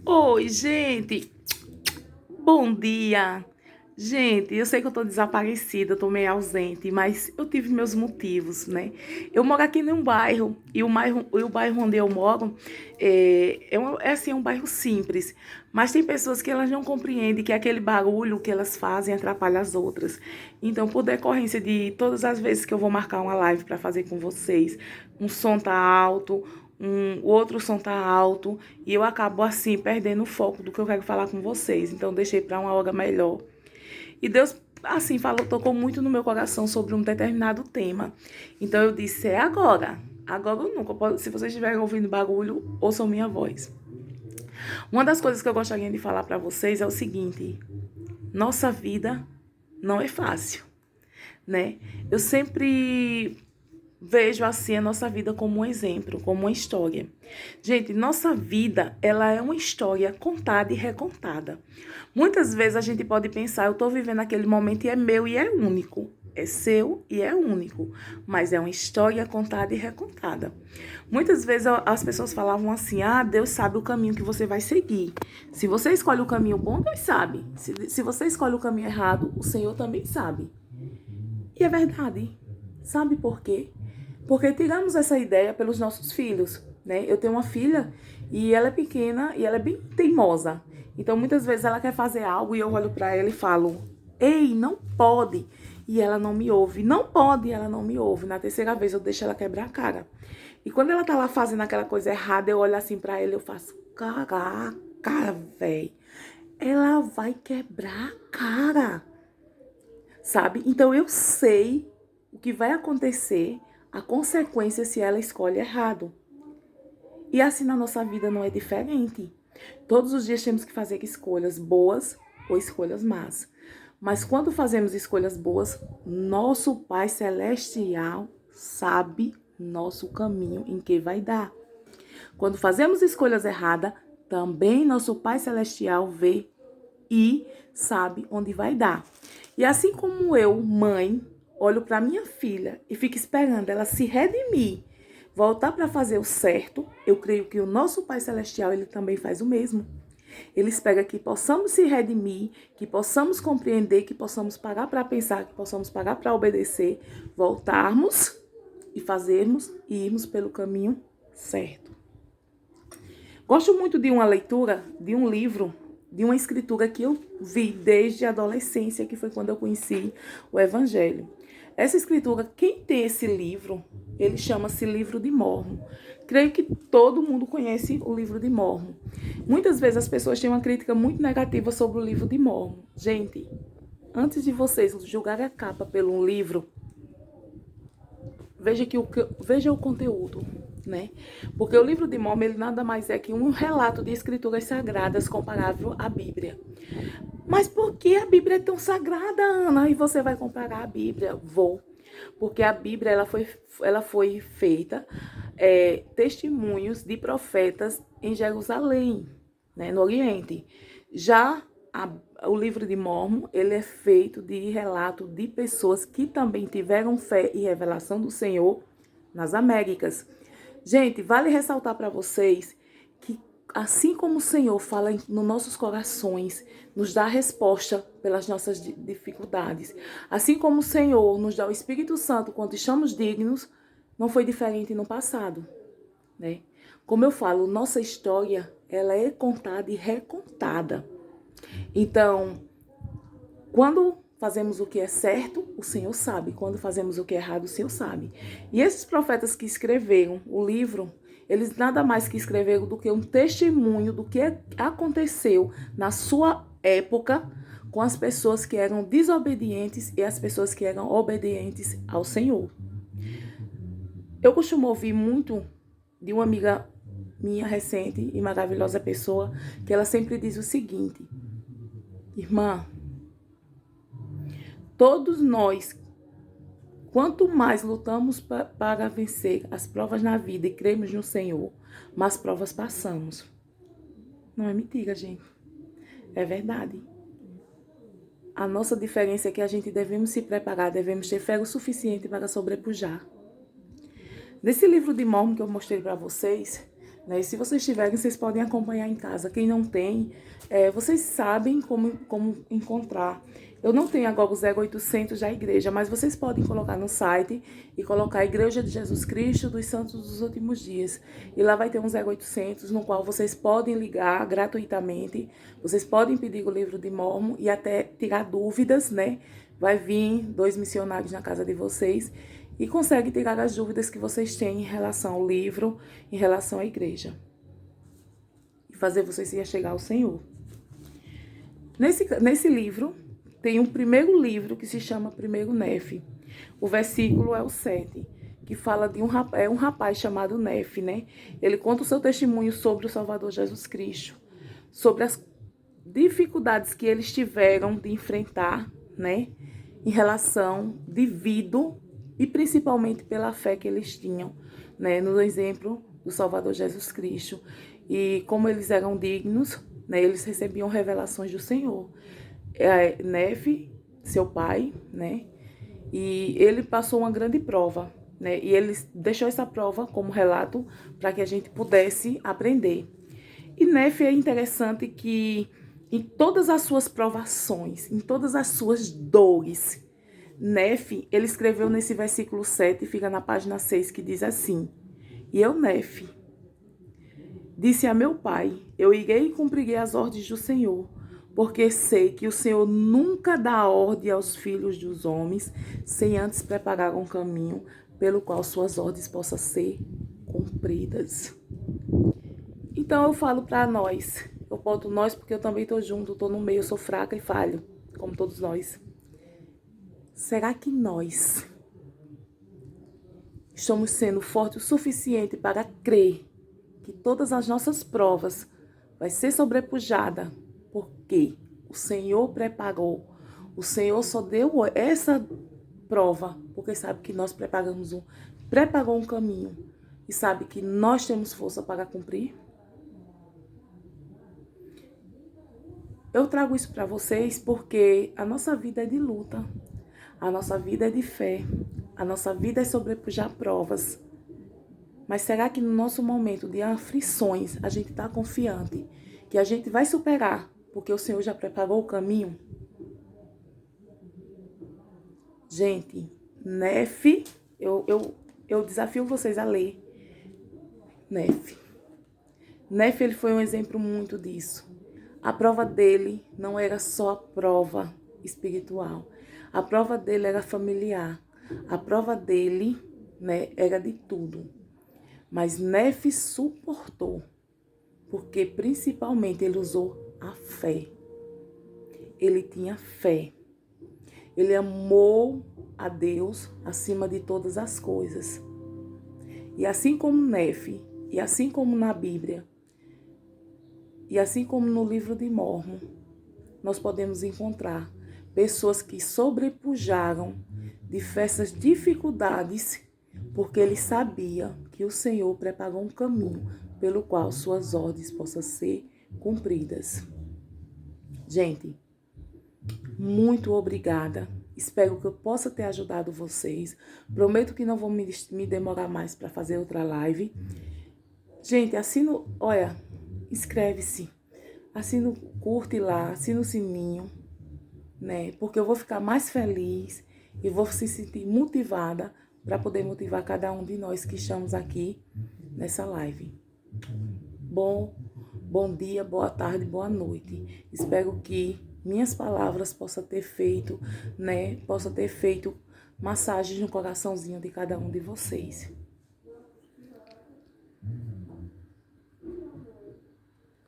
Oi, gente. Bom dia. Gente, eu sei que eu tô desaparecida, eu tô meio ausente, mas eu tive meus motivos, né? Eu moro aqui num bairro, e o bairro onde eu moro é um bairro simples, mas tem pessoas que elas não compreendem que aquele barulho que elas fazem atrapalha as outras. Então, por decorrência de todas as vezes que eu vou marcar uma live para fazer com vocês, um som tá alto, o outro som tá alto, e eu acabo assim perdendo o foco do que eu quero falar com vocês. Então, deixei para uma hora melhor. E Deus, assim, falou, tocou muito no meu coração sobre um determinado tema. Então eu disse, é agora. Agora ou nunca. Se vocês estiverem ouvindo barulho, ouçam minha voz. Uma das coisas que eu gostaria de falar para vocês é o seguinte: nossa vida não é fácil, né? Eu sempre vejo assim a nossa vida como um exemplo, como uma história. Gente, nossa vida, ela é uma história contada e recontada. Muitas vezes a gente pode pensar, eu estou vivendo aquele momento e é meu e é único. É seu e é único, mas é uma história contada e recontada. Muitas vezes as pessoas falavam assim: ah, Deus sabe o caminho que você vai seguir. Se você escolhe o caminho bom, Deus sabe. Se você escolhe o caminho errado, o Senhor também sabe. E é verdade. Sabe por quê? Porque tiramos essa ideia pelos nossos filhos, né? Eu tenho uma filha e ela é pequena e ela é bem teimosa. Então, muitas vezes ela quer fazer algo e eu olho para ela e falo: "Ei, não pode". E ela não me ouve. Não pode, e ela não me ouve. Na terceira vez eu deixo ela quebrar a cara. E quando ela tá lá fazendo aquela coisa errada, eu olho assim para ela e eu faço: "Caraca, véi. Ela vai quebrar a cara". Sabe? Então eu sei o que vai acontecer, a consequência se ela escolhe errado. E assim na nossa vida não é diferente. Todos os dias temos que fazer escolhas boas ou escolhas más. Mas quando fazemos escolhas boas, nosso Pai Celestial sabe nosso caminho em que vai dar. Quando fazemos escolhas erradas, também nosso Pai Celestial vê e sabe onde vai dar. E assim como eu, mãe, olho para minha filha e fico esperando ela se redimir, voltar para fazer o certo, eu creio que o nosso Pai Celestial, ele também faz o mesmo. Ele espera que possamos se redimir, que possamos compreender, que possamos parar para pensar, que possamos parar para obedecer, voltarmos e fazermos e irmos pelo caminho certo. Gosto muito de uma leitura, de um livro, de uma escritura que eu vi desde a adolescência, que foi quando eu conheci o Evangelho. Essa escritura, quem tem esse livro, ele chama-se Livro de Mórmon. Creio que todo mundo conhece o Livro de Mórmon. Muitas vezes as pessoas têm uma crítica muito negativa sobre o Livro de Mórmon. Gente, antes de vocês julgarem a capa pelo livro, veja o conteúdo, né? Porque o livro de Mórmon, ele nada mais é que um relato de escrituras sagradas comparável à Bíblia. Mas por que a Bíblia é tão sagrada, Ana? E você vai comparar a Bíblia? Vou. Porque a Bíblia ela foi feita testemunhos de profetas em Jerusalém, né, no Oriente. Já o livro de Mórmon, ele é feito de relato de pessoas que também tiveram fé e revelação do Senhor nas Américas. Gente, vale ressaltar para vocês que assim como o Senhor fala nos nossos corações, nos dá a resposta pelas nossas dificuldades, assim como o Senhor nos dá o Espírito Santo quando estamos dignos, não foi diferente no passado, né? Como eu falo, nossa história, ela é contada e recontada. Então, quando fazemos o que é certo, o Senhor sabe. Quando fazemos o que é errado, o Senhor sabe. E esses profetas que escreveram o livro, eles nada mais que escreveram do que um testemunho do que aconteceu na sua época com as pessoas que eram desobedientes e as pessoas que eram obedientes ao Senhor. Eu costumo ouvir muito de uma amiga minha recente e maravilhosa pessoa, que ela sempre diz o seguinte: irmã, todos nós, quanto mais lutamos para vencer as provas na vida e cremos no Senhor, mais provas passamos. Não é mentira, gente. É verdade. A nossa diferença é que a gente devemos se preparar, devemos ter fé o suficiente para sobrepujar. Nesse livro de Mórmon que eu mostrei para vocês, né? E se vocês tiverem, vocês podem acompanhar em casa. Quem não tem, vocês sabem como encontrar. Eu não tenho agora o 0800 da igreja, mas vocês podem colocar no site e colocar Igreja de Jesus Cristo dos Santos dos Últimos Dias. E lá vai ter um 0800 no qual vocês podem ligar gratuitamente. Vocês podem pedir o livro de Mórmon e até tirar dúvidas, né? Vai vir 2 missionários na casa de vocês e consegue tirar as dúvidas que vocês têm em relação ao livro, em relação à igreja. E fazer vocês se achegar ao Senhor. Nesse livro, tem um primeiro livro que se chama Primeiro Nefe. O versículo é o 7, que fala de um rapaz chamado Nefe, né? Ele conta o seu testemunho sobre o Salvador Jesus Cristo, sobre as dificuldades que eles tiveram de enfrentar, né? Em relação devido e principalmente pela fé que eles tinham, né? No exemplo do Salvador Jesus Cristo. E como eles eram dignos, né? Eles recebiam revelações do Senhor. Nefe, seu pai, né? E ele passou uma grande prova, né? E ele deixou essa prova como relato para que a gente pudesse aprender. E Nefe é interessante que em todas as suas provações, em todas as suas dores, Nefe, ele escreveu nesse versículo 7, fica na página 6, que diz assim: E eu, Nefe, disse a meu pai, eu irei e cumprirei as ordens do Senhor, porque sei que o Senhor nunca dá ordem aos filhos dos homens, sem antes preparar um caminho pelo qual suas ordens possam ser cumpridas. Então eu falo para nós, eu boto nós porque eu também estou junto, estou no meio, eu sou fraca e falho, como todos nós. Será que nós estamos sendo fortes o suficiente para crer que todas as nossas provas vai ser sobrepujada? Porque o Senhor preparou, o Senhor só deu essa prova, porque sabe que nós preparou um caminho e sabe que nós temos força para cumprir. Eu trago isso para vocês porque a nossa vida é de luta, a nossa vida é de fé, a nossa vida é sobrepujar provas. Mas será que no nosso momento de aflições a gente está confiante que a gente vai superar? Porque o Senhor já preparou o caminho. Gente, Nefe, eu desafio vocês a ler. Nefe, ele foi um exemplo muito disso. A prova dele não era só a prova espiritual. A prova dele era familiar. A prova dele, né, era de tudo. Mas Nefe suportou, porque principalmente ele usou a fé. Ele tinha fé. Ele amou a Deus acima de todas as coisas. E assim como Nefe, e assim como na Bíblia, e assim como no livro de Mórmon, nós podemos encontrar pessoas que sobrepujaram diversas dificuldades, porque eles sabiam que o Senhor preparou um caminho pelo qual suas ordens possam ser cumpridas. Gente, muito obrigada. Espero que eu possa ter ajudado vocês. Prometo que não vou me demorar mais para fazer outra live. Gente, assina, olha, inscreve-se. Assina, curte lá, assina o sininho, né? Porque eu vou ficar mais feliz e vou se sentir motivada para poder motivar cada um de nós que estamos aqui nessa live. Bom dia, boa tarde, boa noite. Espero que minhas palavras possam ter feito, né? Possam ter feito massagens no coraçãozinho de cada um de vocês.